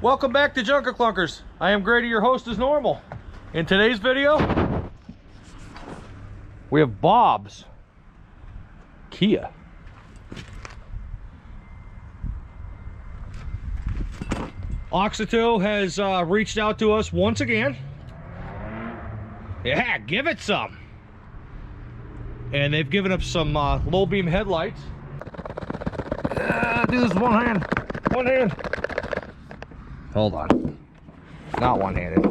Welcome back to Junker Clunkers. I am Grady, your host as normal. In today's video, we have Bob's Kia. AUXITO has reached out to us once again. Yeah, give it some. And they've given us some low beam headlights. Do this one hand. One hand. Hold on. Not one-handed.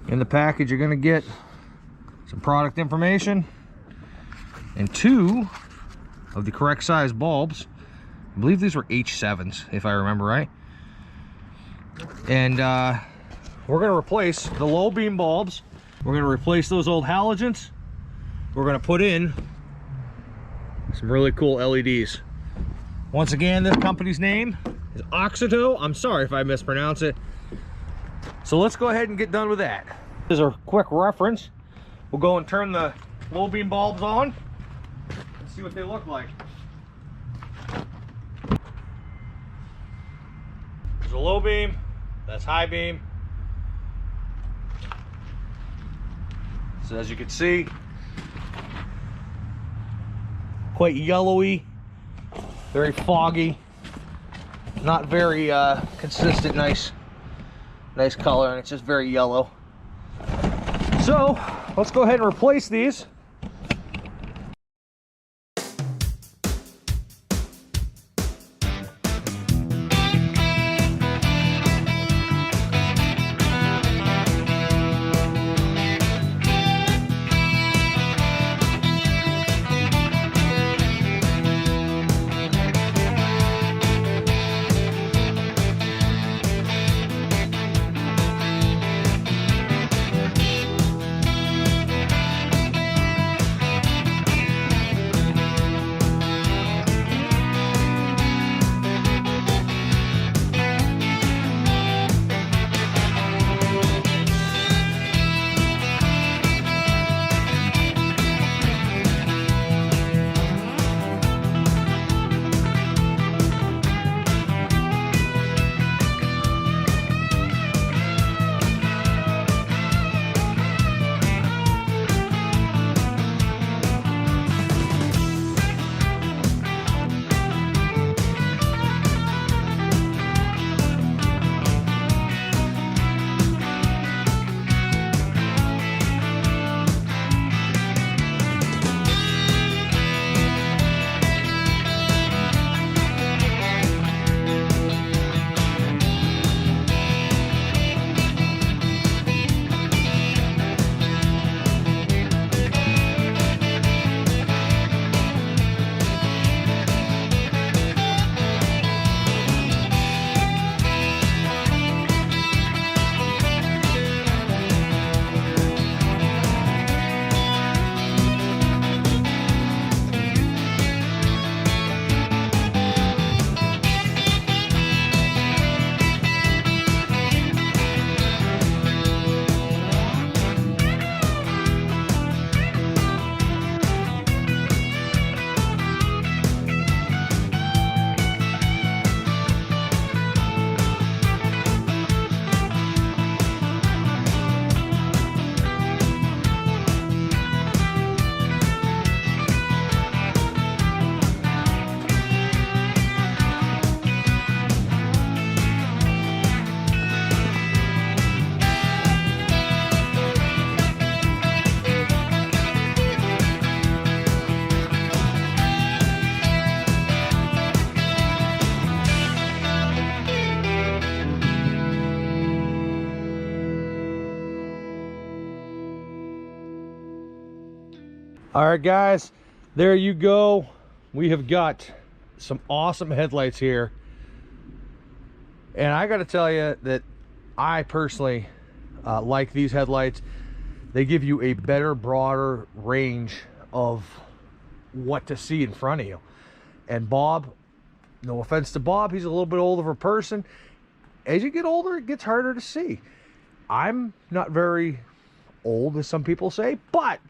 In the package, you're going to get some product information and 2 of the correct size bulbs. I believe these were H7s, if I remember right. And we're going to replace the low beam bulbs. We're going to replace those old halogens. We're going to put in some really cool LEDs. Once again, this company's name is AUXITO. I'm sorry if I mispronounce it. So let's go ahead and get done with that. This is a quick reference. We'll go and turn the low beam bulbs on and see what they look like. There's a low beam, that's high beam. So as you can see, quite yellowy, very foggy, not very consistent, nice color, and it's just very yellow. So let's go ahead and replace these. All right, guys, there you go. We have got some awesome headlights here. And I got to tell you that I personally like these headlights. They give you a better, broader range of what to see in front of you. And Bob, no offense to Bob, he's a little bit older of a person. As you get older, it gets harder to see. I'm not very old, as some people say, but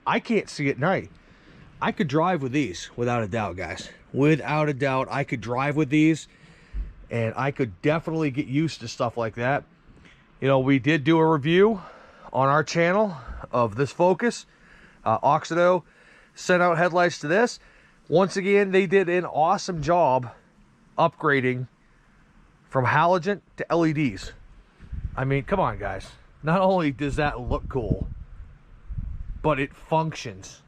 I can't see at night. I could drive with these without a doubt, guys. Without a doubt, I could drive with these and I could definitely get used to stuff like that. You know, we did do a review on our channel of this Focus. AUXITO sent out headlights to this. Once again, they did an awesome job upgrading from halogen to LEDs. I mean, come on, guys. Not only does that look cool, but it functions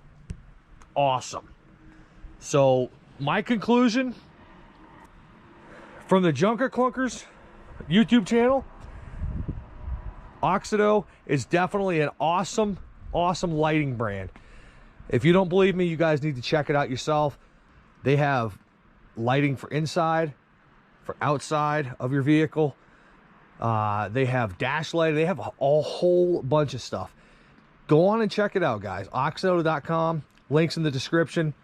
awesome. So my conclusion from the Junker Clunkers YouTube channel, AUXITO is definitely an awesome lighting brand. If you don't believe me, you guys need to check it out yourself. They have lighting for inside, for outside of your vehicle. They have dash lighting. They have a whole bunch of stuff. Go on and check it out, guys. AUXITO.com. Links in the description.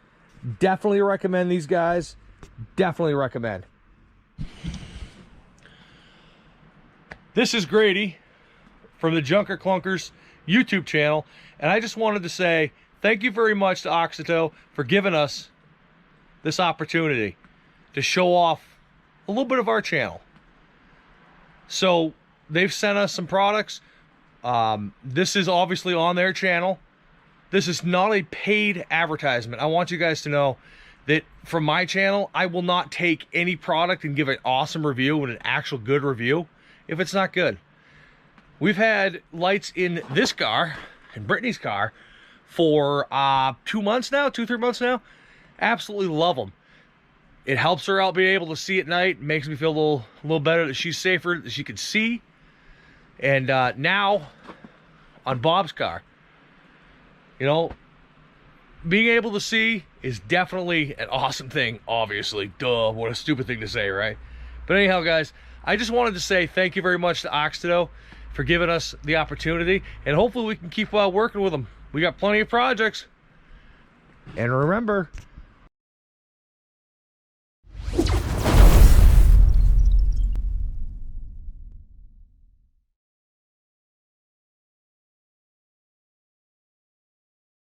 Definitely recommend these guys. Definitely recommend. This is Grady from the Junker Clunkers YouTube channel, and I just wanted to say thank you very much to AUXITO for giving us this opportunity to show off a little bit of our channel. So they've sent us some products. This is obviously on their channel. This is not a paid advertisement. I want you guys to know that from my channel, I will not take any product and give an awesome review and an actual good review if it's not good. We've had lights in this car, in Brittany's car, for 2 months now, 2-3 months now. Absolutely love them. It helps her out being able to see at night. Makes me feel a little better that she's safer, that she can see. And now, on Bob's car, you know, being able to see is definitely an awesome thing, obviously. Duh, what a stupid thing to say, right? But anyhow, guys, I just wanted to say thank you very much to AUXITO for giving us the opportunity, and hopefully we can keep working with them. We got plenty of projects. And remember,